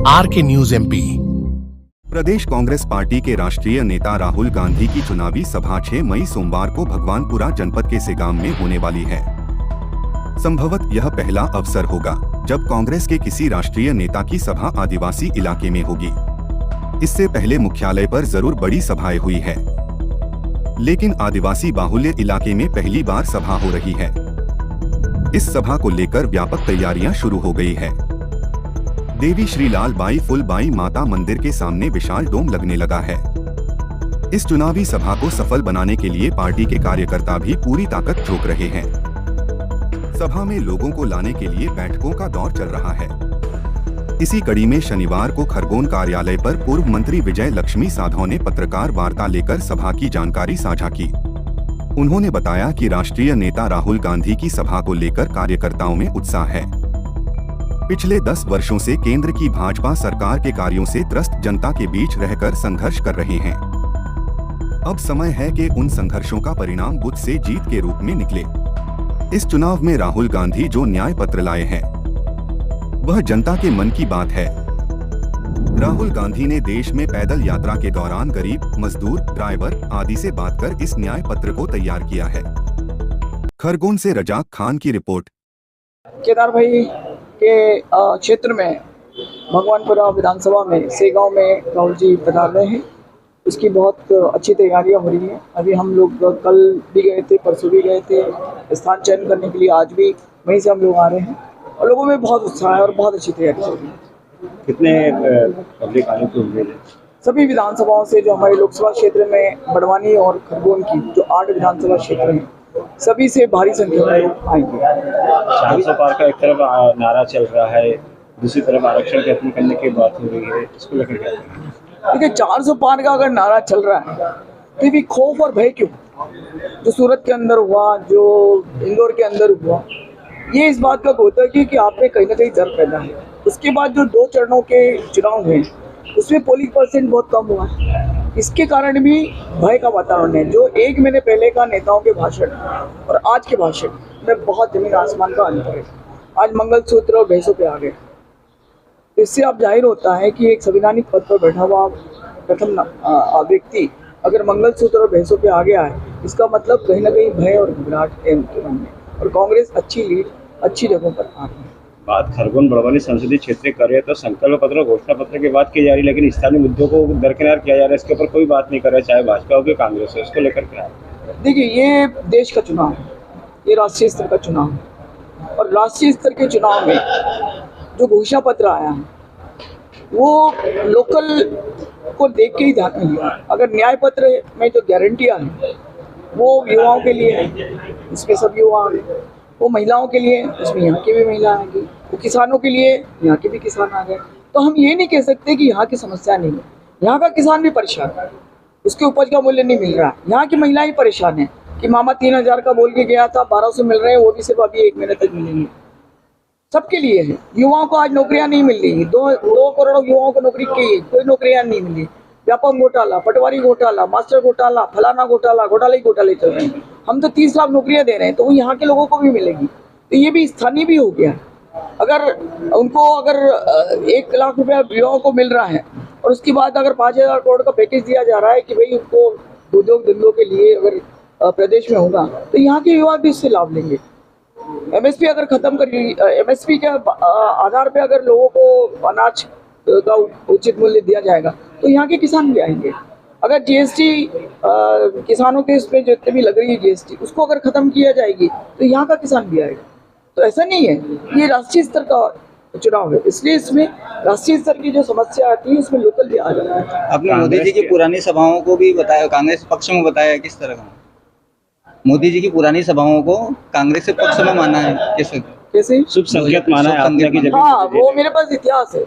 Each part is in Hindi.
RK news MP। प्रदेश कांग्रेस पार्टी के राष्ट्रीय नेता राहुल गांधी की चुनावी सभा 6 मई सोमवार को भगवानपुरा जनपद के सेगाम में होने वाली है। संभवत यह पहला अवसर होगा जब कांग्रेस के किसी राष्ट्रीय नेता की सभा आदिवासी इलाके में होगी। इससे पहले मुख्यालय पर जरूर बड़ी सभाएं हुई है, लेकिन आदिवासी बाहुल्य इलाके में पहली बार सभा हो रही है। इस सभा को लेकर व्यापक तैयारियां शुरू हो गई है। देवी श्री लाल बाई फुलबाई माता मंदिर के सामने विशाल डोम लगने लगा है। इस चुनावी सभा को सफल बनाने के लिए पार्टी के कार्यकर्ता भी पूरी ताकत झोंक रहे हैं। सभा में लोगों को लाने के लिए बैठकों का दौर चल रहा है। इसी कड़ी में शनिवार को खरगोन कार्यालय पर पूर्व मंत्री विजय लक्ष्मी साधौ ने पत्रकार वार्ता लेकर सभा की जानकारी साझा की। उन्होंने बताया कि राष्ट्रीय नेता राहुल गांधी की सभा को लेकर कार्यकर्ताओं में उत्साह है। पिछले 10 वर्षों से केंद्र की भाजपा सरकार के कार्यों से त्रस्त जनता के बीच रहकर संघर्ष कर रहे हैं। अब समय है कि उन संघर्षों का परिणाम बुद्ध से जीत के रूप में निकले। इस चुनाव में राहुल गांधी जो न्याय पत्र लाए हैं वह जनता के मन की बात है। राहुल गांधी ने देश में पैदल यात्रा के दौरान गरीब, मजदूर, ड्राइवर आदि से बात कर इस न्याय पत्र को तैयार किया है। खरगोन से रजाक खान की रिपोर्ट। केदार भाई के क्षेत्र में भगवानपुरा विधानसभा में सेगांव में राहुल जी पधार रहे हैं। उसकी बहुत अच्छी तैयारियां हो रही हैं। अभी हम लोग कल भी गए थे, परसों भी गए थे स्थान चयन करने के लिए। आज भी वहीं से हम लोग आ रहे हैं और लोगों में बहुत उत्साह है और बहुत अच्छी तैयारी चल रही है। कितने पब्लिक आने की उम्मीद है? सभी विधानसभाओं से जो हमारे लोकसभा क्षेत्र में बड़वानी और खरगोन की जो 8 विधानसभा क्षेत्र हैं, सभी से भारी संख्या में लोग आएंगे। 400 पार का एक तरफ नारा चल रहा है, दूसरी तरफ आरक्षण खत्म करने की बात हो रही है, इसको लेकर क्या? देखिए, 400 पार का अगर नारा चल रहा है तो भी खौफ और भय क्यों? जो सूरत के अंदर हुआ, जो इंदौर के अंदर हुआ, ये इस बात का होता है कि आप में कहीं ना कहीं डर पैदा है। उसके बाद जो 2 चरणों के चुनाव हुए उसमें पोलिंग परसेंट बहुत कम हुआ है। इसके कारण भी भय का वातावरण है। जो 1 महीने पहले का नेताओं के भाषण और आज के भाषण में बहुत जमीन आसमान का अंतर है। आज मंगलसूत्र और भैंसों पे आ गए। इससे अब जाहिर होता है कि एक संवैधानिक पद पर बैठा हुआ प्रथम व्यक्ति अगर मंगलसूत्र और भैंसों पे आ गया है, इसका मतलब कहीं ना कहीं भय और घबराहट है उनके मन में। और कांग्रेस अच्छी लीड, अच्छी जगहों पर आ रही है। बात खरगोन बड़वानी संसदीय क्षेत्र कर रहे हैं तो संकल्प पत्र, घोषणा पत्र की बात की जा रही है, लेकिन स्थानीय मुद्दों को दरकिनार किया जा रहा है। इसके ऊपर कोई बात नहीं कर रहा है, चाहे भाजपा हो कि कांग्रेस हो। इसको लेकर क्या है? देखिए, ये देश का चुनाव है, ये राष्ट्रीय स्तर का चुनाव है और राष्ट्रीय स्तर के चुनाव में जो घोषणा पत्र आया है वो लोकल को देख के ही ध्यान में लिया। अगर न्याय पत्र में जो गारंटियाँ हैं वो युवाओं के लिए है, इसमें सब युवा आ गए। वो महिलाओं के लिए, उसमें यहाँ की भी महिला आ गई। वो किसानों के लिए, यहाँ के भी किसान आ गए। तो हम ये नहीं कह सकते कि यहाँ की समस्या नहीं है। यहाँ का किसान भी परेशान है, उसके उपज का मूल्य नहीं मिल रहा है। यहाँ की महिलाएं ही परेशान है कि मामा 3000 का बोल के गया था, 1200 मिल रहे हैं, वो भी सिर्फ अभी 1 महीने तक मिलेंगे। सबके लिए है। युवाओं को आज नौकरियाँ नहीं मिल रही। 2 करोड़ युवाओं को नौकरी की, कोई नौकरियाँ नहीं मिली। व्यापक घोटाला, पटवारी घोटाला, मास्टर घोटाला, फलाना घोटाला, घोटाले चल रहे हैं। हम तो 30 लाख नौकरियां दे रहे हैं, तो वो यहाँ के लोगों को भी मिलेगी। तो ये भी स्थानीय भी हो गया। अगर उनको 1 लाख रुपया युवाओं को मिल रहा है और उसके बाद अगर 5000 करोड़ का पैकेज दिया जा रहा है कि भाई उनको उद्योग धंधों के लिए अगर प्रदेश में होगा तो यहाँ के युवा भी इससे लाभ लेंगे। MSP अगर खत्म कर, MSP के आधार पर अगर लोगों को अनाज का उचित मूल्य दिया जाएगा तो यहाँ के किसान भी आएंगे। अगर GST किसानों के इसमें जितने भी लग रही है GST, उसको अगर खत्म किया जाएगी तो यहाँ का किसान भी आएगा। तो ऐसा नहीं है, ये राष्ट्रीय स्तर का चुनाव है, इसलिए इसमें राष्ट्रीय स्तर की जो समस्या आती है इसमें लोकल भी आ जाता है। आपने मोदी जी की पुरानी सभाओं को भी बताया, कांग्रेस पक्ष में बताया, किस तरह का? मोदी जी की पुरानी सभाओं को कांग्रेस के पक्ष में माना है, कैसे शुभ संकेत माना है आपने की? हाँ, वो मेरे पास इतिहास है।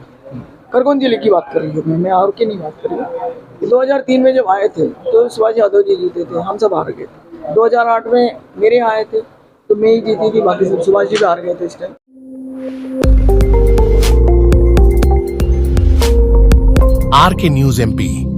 खरगोन जिले की बात कर रही हूँ मैं और की नहीं बात कर रही हूँ। 2003 में जब आए थे तो सुभाष यादव जी जीते थे, हम सब हार गए। 2008 में मेरे यहाँ आए थे तो मैं ही जीती थी, बाकी सब सुभाष जी भी हार गए थे इस टाइम। RK news MP।